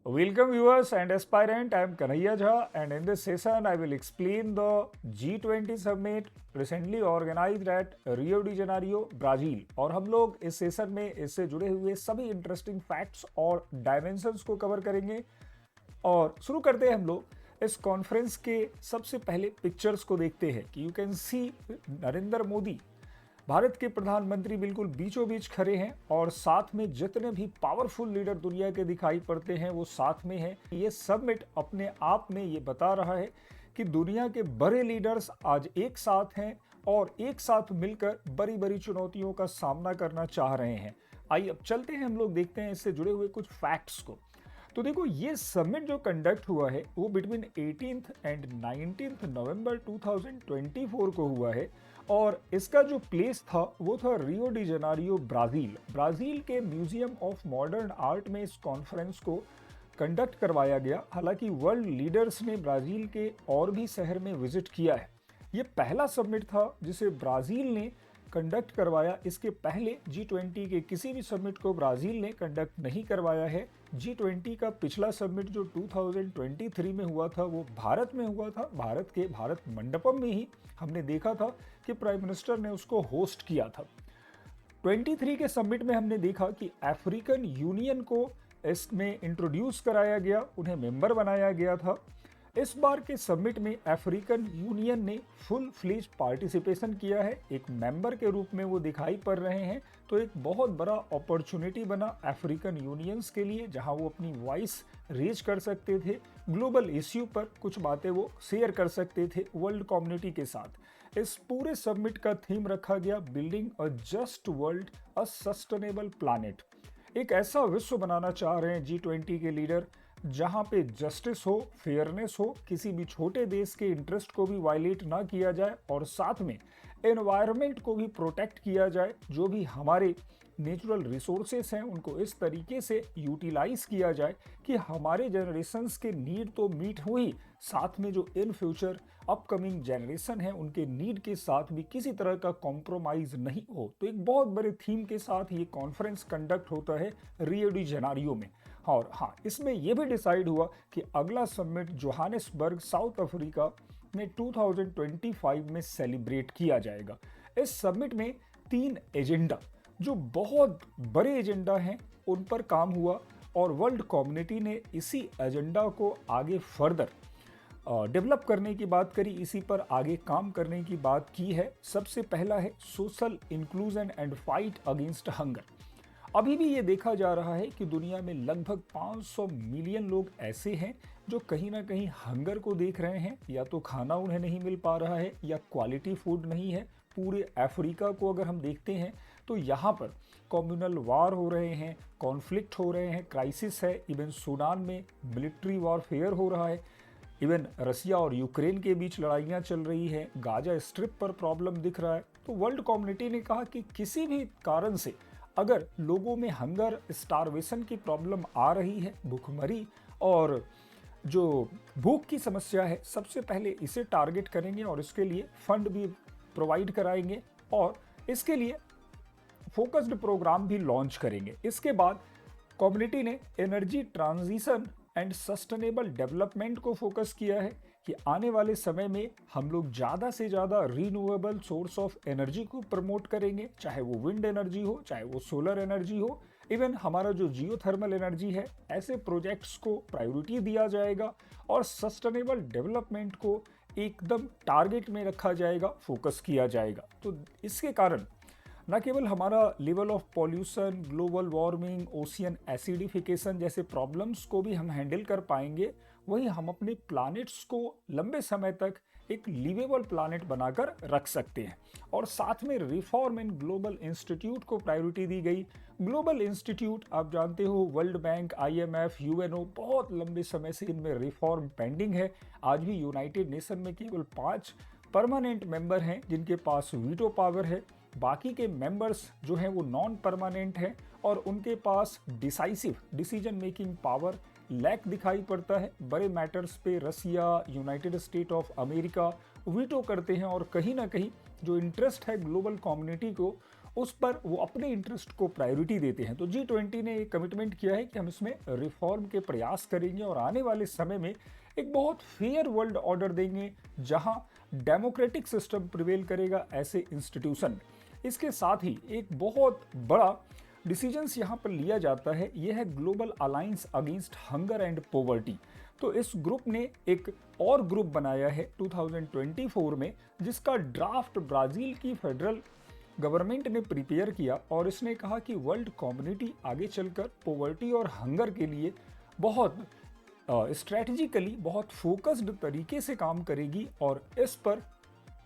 Welcome viewers and aspirant. I am Kanhaiya Jha, and in this session I will explain the G20 summit recently organized at Rio de Janeiro, Brazil. और हम लोग इस session में इससे जुड़े हुए सभी इंटरेस्टिंग फैक्ट्स और डायमेंशंस को कवर करेंगे। और शुरू करते हैं हम लोग इस कॉन्फ्रेंस के सबसे पहले पिक्चर्स को देखते हैं कि you can see Narendra Modi Bharat के प्रधानमंत्री बिल्कुल बीचों बीच खड़े हैं और साथ में जितने भी पावरफुल लीडर दुनिया के दिखाई पड़ते हैं वो साथ में हैं। ये समिट अपने आप में ये बता रहा है कि दुनिया के बड़े लीडर्स आज एक साथ हैं और एक साथ मिलकर बड़ी बड़ी चुनौतियों का सामना करना चाह रहे हैं। आइए अब चलते हैं, हम लोग देखते हैं इससे जुड़े हुए कुछ फैक्ट्स को। तो देखो, ये समिट जो कंडक्ट हुआ है वो बिटवीन 18th एंड 19th नवंबर 2024 को हुआ है और इसका जो प्लेस था वो था रियो डी जेनेरियो, ब्राज़ील के म्यूजियम ऑफ मॉडर्न आर्ट में इस कॉन्फ्रेंस को कंडक्ट करवाया गया। हालांकि वर्ल्ड लीडर्स ने ब्राज़ील के और भी शहर में विजिट किया है। ये पहला समिट था जिसे ब्राज़ील ने कंडक्ट करवाया। इसके पहले G20 के किसी भी समिट को ब्राज़ील ने कंडक्ट नहीं करवाया है। G20 का पिछला समिट जो 2023 में हुआ था वो भारत में हुआ था। भारत के भारत मंडपम में ही हमने देखा था कि प्राइम मिनिस्टर ने उसको होस्ट किया था। 23 के समिट में हमने देखा कि अफ्रीकन यूनियन को इसमें इंट्रोड्यूस कराया गया, उन्हें मेंबर बनाया गया था। इस बार के समिट में अफ्रीकन यूनियन ने फुल फ्लेज पार्टिसिपेशन किया है, एक मेंबर के रूप में वो दिखाई पड़ रहे हैं। तो एक बहुत बड़ा अपॉर्चुनिटी बना अफ्रीकन यूनियंस के लिए, जहां वो अपनी वॉइस रेज कर सकते थे, ग्लोबल इश्यू पर कुछ बातें वो शेयर कर सकते थे वर्ल्ड कम्युनिटी के साथ। इस पूरे समिट का थीम रखा गया building a just world, a sustainable planet. एक ऐसा विश्व बनाना चाह रहे हैं G20 के लीडर जहां पे जस्टिस हो, फेयरनेस हो, किसी भी छोटे देश के इंटरेस्ट को भी वायलेट ना किया जाए और साथ में एनवायरनमेंट को भी प्रोटेक्ट किया जाए। जो भी हमारे नेचुरल रिसोर्सेस हैं उनको इस तरीके से यूटिलाइज किया जाए कि हमारे जनरेशन्स के नीड तो मीट हो ही, साथ में जो इन फ्यूचर अपकमिंग जनरेशन है उनके नीड के साथ भी किसी तरह का कॉम्प्रोमाइज नहीं हो। तो एक बहुत बड़े थीम के साथ ये कॉन्फ्रेंस कंडक्ट होता है रियो डी जेनेरियो में। और हाँ, इसमें यह भी डिसाइड हुआ कि अगला समिट जोहानिसबर्ग, साउथ अफ्रीका में 2025 में सेलिब्रेट किया जाएगा। इस समिट में 3 एजेंडा जो बहुत बड़े एजेंडा हैं उन पर काम हुआ और वर्ल्ड कम्युनिटी ने इसी एजेंडा को आगे फर्दर डेवलप करने की बात करी, इसी पर आगे काम करने की बात की है। सबसे पहला है social inclusion and fight against hunger. अभी भी ये देखा जा रहा है कि दुनिया में लगभग 500 मिलियन लोग ऐसे हैं जो कहीं ना कहीं हंगर को देख रहे हैं, या तो खाना उन्हें नहीं मिल पा रहा है या क्वालिटी फूड नहीं है। पूरे अफ्रीका को अगर हम देखते हैं तो यहाँ पर कम्युनल वार हो रहे हैं, कॉन्फ्लिक्ट हो रहे हैं, क्राइसिस है। इवन सूडान में मिलिट्री वॉरफेयर हो रहा है, इवन रसिया और यूक्रेन के बीच लड़ाइयाँ चल रही है, गाजा स्ट्रिप पर प्रॉब्लम दिख रहा है। तो वर्ल्ड कम्युनिटी ने कहा कि किसी भी कारण से अगर लोगों में हंगर, स्टारवेशन की प्रॉब्लम आ रही है, भूखमरी और जो भूख की समस्या है, सबसे पहले इसे टारगेट करेंगे और इसके लिए फंड भी प्रोवाइड कराएंगे और इसके लिए फोकस्ड प्रोग्राम भी लॉन्च करेंगे। इसके बाद कम्युनिटी ने energy transition and sustainable development को फोकस किया है कि आने वाले समय में हम लोग ज़्यादा से ज़्यादा रिन्यूएबल सोर्स ऑफ एनर्जी को प्रमोट करेंगे, चाहे वो विंड एनर्जी हो, चाहे वो सोलर एनर्जी हो, इवन हमारा जो जियोथर्मल एनर्जी है, ऐसे प्रोजेक्ट्स को प्रायोरिटी दिया जाएगा और सस्टेनेबल डेवलपमेंट को एकदम टारगेट में रखा जाएगा, फोकस किया जाएगा। तो इसके कारण न केवल हमारा level of pollution, global warming, ocean acidification जैसे प्रॉब्लम्स को भी हम हैंडल कर पाएंगे, वहीं हम अपने प्लैनेट्स को लंबे समय तक एक लिवेबल प्लैनेट बनाकर रख सकते हैं। और साथ में रिफॉर्म इन ग्लोबल इंस्टीट्यूट को प्रायोरिटी दी गई। ग्लोबल इंस्टीट्यूट आप जानते हो, वर्ल्ड बैंक, IMF, UNO, बहुत लंबे समय से इनमें रिफॉर्म पेंडिंग है। आज भी यूनाइटेड नेशन में केवल 5 परमानेंट मेंबर हैं जिनके पास वीटो पावर है। बाकी के मेंबर्स जो हैं वो नॉन परमानेंट हैं और उनके पास decisive decision making power lack दिखाई पड़ता है। बड़े मैटर्स पे Russia, United State of America veto करते हैं और कहीं ना कहीं जो इंटरेस्ट है ग्लोबल कम्युनिटी को उस पर वो अपने इंटरेस्ट को प्रायोरिटी देते हैं। तो G20 ने एक कमिटमेंट किया है कि हम इसमें रिफॉर्म के प्रयास करेंगे और आने वाले समय में एक बहुत फेयर वर्ल्ड ऑर्डर देंगे जहां डेमोक्रेटिक सिस्टम प्रिवेल करेगा ऐसे इंस्टीट्यूशन। इसके साथ ही एक बहुत बड़ा डिसीजंस यहाँ पर लिया जाता है, यह है global alliance against hunger and poverty. तो इस ग्रुप ने एक और ग्रुप बनाया है 2024 में, जिसका ड्राफ्ट ब्राजील की फेडरल गवर्नमेंट ने प्रिपेयर किया और इसने कहा कि वर्ल्ड कम्युनिटी आगे चलकर पॉवर्टी और हंगर के लिए बहुत स्ट्रेटजिकली बहुत फोकस्ड तरीके से काम करेगी और इस पर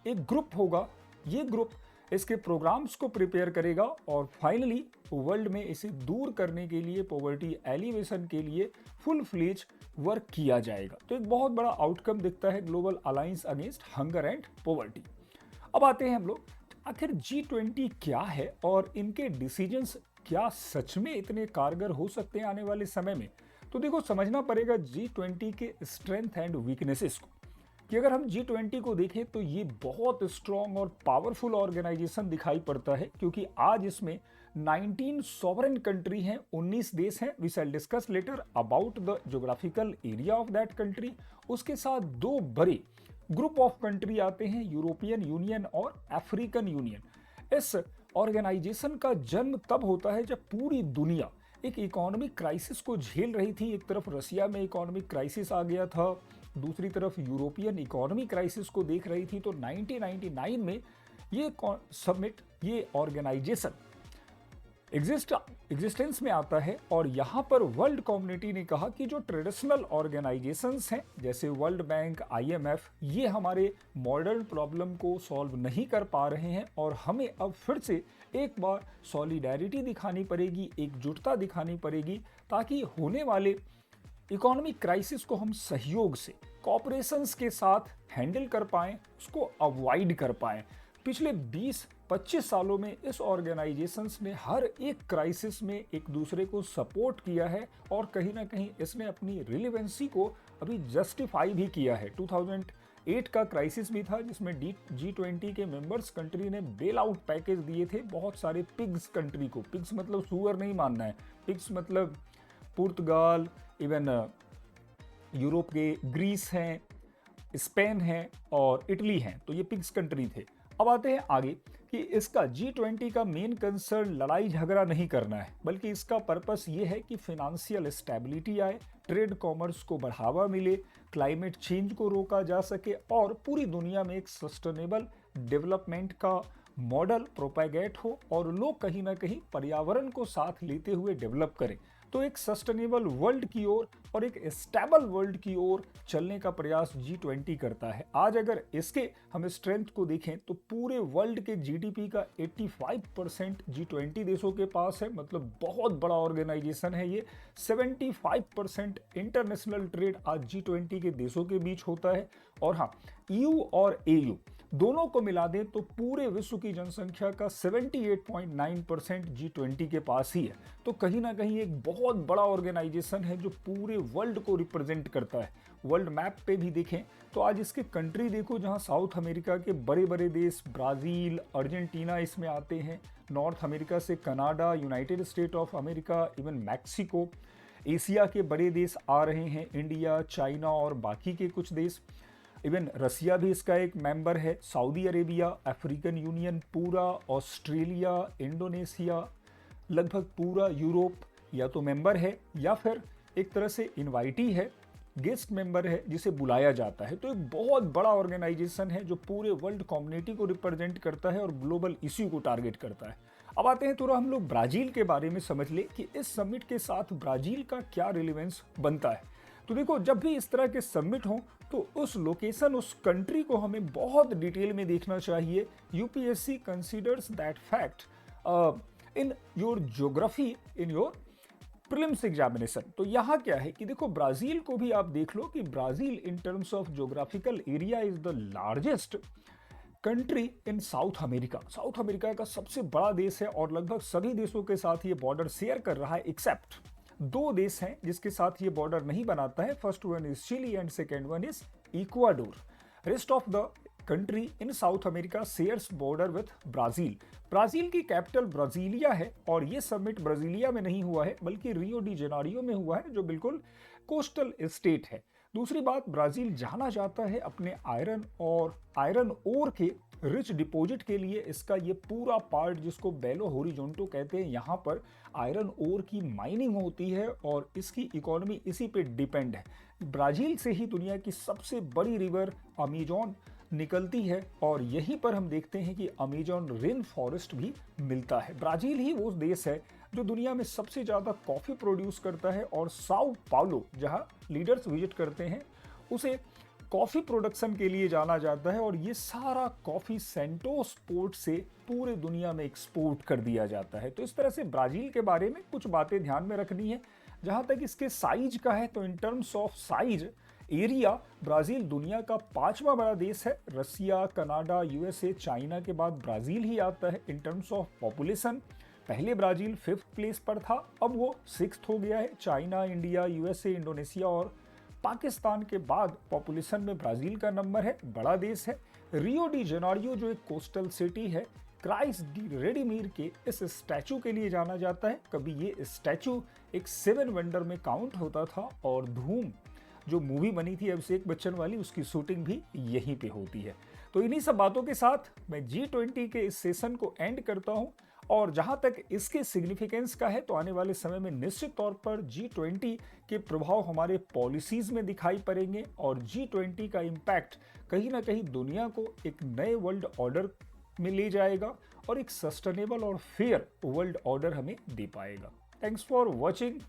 एक ग्रुप होगा। ये ग्रुप इसके प्रोग्राम्स को प्रिपेयर करेगा और फाइनली वर्ल्ड में इसे दूर करने के लिए, पॉवर्टी एलिवेशन के लिए फुल फ्लेज वर्क किया जाएगा। तो एक बहुत बड़ा आउटकम दिखता है global alliance against hunger and poverty. अब आते हैं हम लोग, आखिर G20 क्या है और इनके डिसीजंस क्या सच में इतने कारगर हो सकते हैं आने वाले समय में। तो देखो, समझना पड़ेगा G20 के स्ट्रेंथ एंड वीकनेसेस को, कि अगर हम G20 को देखें तो ये बहुत स्ट्रॉन्ग और पावरफुल ऑर्गेनाइजेशन दिखाई पड़ता है, क्योंकि आज इसमें 19 सॉवरेन कंट्री हैं, 19 देश हैं। We shall discuss later about the geographical area of that country. उसके साथ दो बड़े ग्रुप ऑफ कंट्री आते हैं, यूरोपियन यूनियन और अफ्रीकन यूनियन। इस ऑर्गेनाइजेशन का जन्म तब होता है जब पूरी दुनिया एक इकोनॉमिक क्राइसिस को झेल रही थी। एक तरफ रसिया में इकोनॉमिक क्राइसिस आ गया था, दूसरी तरफ यूरोपियन इकोनॉमी क्राइसिस को देख रही थी। तो 1999 में ये समिट, ये ऑर्गेनाइजेशन एग्जिस्टेंस में आता है और यहाँ पर वर्ल्ड कम्युनिटी ने कहा कि जो ट्रेडिशनल ऑर्गेनाइजेशंस हैं जैसे वर्ल्ड बैंक, IMF, ये हमारे मॉडर्न प्रॉब्लम को सॉल्व नहीं कर पा रहे हैं और हमें अब फिर से एक बार सॉलिडेरिटी दिखानी पड़ेगी, एकजुटता दिखानी पड़ेगी, ताकि होने वाले इकोनॉमिक क्राइसिस को हम सहयोग से, कॉपरेशंस के साथ हैंडल कर पाएं, उसको अवॉइड कर पाएं। पिछले 20-25 सालों में इस ऑर्गेनाइजेशंस ने हर एक क्राइसिस में एक दूसरे को सपोर्ट किया है और कहीं ना कहीं इसने अपनी रिलेवेंसी को अभी जस्टिफाई भी किया है। 2008 का क्राइसिस भी था जिसमें G20 के मेंबर्स कंट्री ने बेल आउट पैकेज दिए थे बहुत सारे पिग्स कंट्री को। पिग्स मतलब सुअर नहीं मानना है, पिग्स मतलब पुर्तगाल, इवन यूरोप के ग्रीस हैं, स्पेन है और इटली हैं, तो ये पिग्स कंट्री थे। अब आते हैं आगे कि इसका G20 का मेन कंसर्न लड़ाई झगड़ा नहीं करना है, बल्कि इसका पर्पस ये है कि फिनेंशियल स्टेबिलिटी आए, ट्रेड कॉमर्स को बढ़ावा मिले, क्लाइमेट चेंज को रोका जा सके और पूरी दुनिया में एक सस्टेनेबल डेवलपमेंट का मॉडल प्रोपेगेट हो और लोग कहीं ना कहीं पर्यावरण को साथ लेते हुए डेवलप करें। तो एक सस्टेनेबल वर्ल्ड की ओर और एक स्टेबल वर्ल्ड की ओर चलने का प्रयास G20 करता है। आज अगर इसके हम स्ट्रेंथ को देखें तो पूरे वर्ल्ड के GDP का 85% G20 देशों के पास है, मतलब बहुत बड़ा ऑर्गेनाइजेशन है ये। 75% इंटरनेशनल ट्रेड आज G20 के देशों के बीच होता है। और हाँ, EU और AU दोनों को मिला दें तो पूरे विश्व की जनसंख्या का 78.9% G20 के पास ही है। तो कहीं ना कहीं एक बहुत बड़ा ऑर्गेनाइजेशन है जो पूरे वर्ल्ड को रिप्रेजेंट करता है। वर्ल्ड मैप पे भी देखें तो आज इसके कंट्री देखो, जहां साउथ अमेरिका के बड़े बड़े देश ब्राज़ील, अर्जेंटीना इसमें आते हैं, नॉर्थ अमेरिका से Canada, United State of America, even Mexico, Asia के बड़े देश आ रहे हैं, इंडिया, चाइना और बाकी के कुछ देश, इवन रसिया भी इसका एक मेंबर है, सऊदी अरेबिया, अफ्रीकन यूनियन पूरा, ऑस्ट्रेलिया, इंडोनेशिया, लगभग पूरा यूरोप या तो मेंबर है या फिर एक तरह से इनवाइटी है, गेस्ट मेंबर है जिसे बुलाया जाता है। तो एक बहुत बड़ा ऑर्गेनाइजेशन है जो पूरे वर्ल्ड कम्युनिटी को रिप्रेजेंट करता है और ग्लोबल इश्यू को टारगेट करता है। अब आते हैं थोड़ा हम लोग ब्राज़ील के बारे में समझ ले कि इस समिट के साथ ब्राज़ील का क्या रिलेवेंस बनता है। तो देखो, जब भी इस तरह के समिट हो तो उस लोकेशन, उस कंट्री को हमें बहुत डिटेल में देखना चाहिए। UPSC considers that fact in your geography, in your prelims examination. तो यहाँ क्या है कि देखो, ब्राज़ील को भी आप देख लो कि Brazil in terms of geographical area is the largest country in south America. South America का सबसे बड़ा देश है और लगभग सभी देशों के साथ ये बॉर्डर शेयर कर रहा है, एक्सेप्ट दो देश हैं जिसके साथ ये बॉर्डर नहीं बनाता है। First one is Chile and second one is Ecuador. Rest of the country in South America shares border with Brazil. Brazil की कैपिटल ब्राजीलिया है और ये समिट ब्राजीलिया में नहीं हुआ है बल्कि रियो डी जेनेरियो में हुआ है जो बिल्कुल कोस्टल स्टेट है। दूसरी बात, ब्राजील जाना जाता है अपने आयरन ओर के रिच डिपॉजिट के लिए। इसका ये पूरा पार्ट जिसको बेलो होरिजोंटो कहते हैं, यहाँ पर आयरन ओर की माइनिंग होती है और इसकी इकोनॉमी इसी पे डिपेंड है। ब्राजील से ही दुनिया की सबसे बड़ी रिवर अमेजोन निकलती है और यहीं पर हम देखते हैं कि अमेजोन रेन फॉरेस्ट भी मिलता है। ब्राजील ही वो देश है जो दुनिया में सबसे ज़्यादा कॉफ़ी प्रोड्यूस करता है और साओ पाउलो जहां लीडर्स विजिट करते हैं उसे कॉफ़ी प्रोडक्शन के लिए जाना जाता है और ये सारा कॉफ़ी सेंटोस पोर्ट से पूरे दुनिया में एक्सपोर्ट कर दिया जाता है। तो इस तरह से ब्राज़ील के बारे में कुछ बातें ध्यान में रखनी है। जहाँ तक इसके साइज का है तो in terms of size area Brazil दुनिया का 5वां बड़ा देश है। रसिया, कनाडा, यूएसए, चाइना के बाद ब्राज़ील ही आता है। इन टर्म्स ऑफ पॉपुलेशन पहले ब्राज़ील 5th प्लेस पर था, अब वो 6th हो गया है। चाइना, इंडिया, यूएसए, इंडोनेशिया और पाकिस्तान के बाद पॉपुलेशन में ब्राज़ील का नंबर है, बड़ा देश है। रियो डी जेनेरियो जो एक कोस्टल सिटी है, क्राइस्ट डी रेडीमीर के इस स्टैचू के लिए जाना जाता है। कभी ये स्टैचू एक 7 वंडर में काउंट होता था और धूम जो मूवी बनी थी अभिषेक बच्चन वाली, उसकी शूटिंग भी यहीं पे होती है। तो इन्हीं सब बातों के साथ मैं G20 के इस सेशन को एंड करता हूं और जहां तक इसके सिग्निफिकेंस का है तो आने वाले समय में निश्चित तौर पर G20 के प्रभाव हमारे पॉलिसीज में दिखाई पड़ेंगे और G20 का इम्पैक्ट कहीं ना कहीं दुनिया को एक नए वर्ल्ड ऑर्डर में ले जाएगा और एक सस्टेनेबल और फेयर वर्ल्ड ऑर्डर हमें दे पाएगा। Thanks for watching.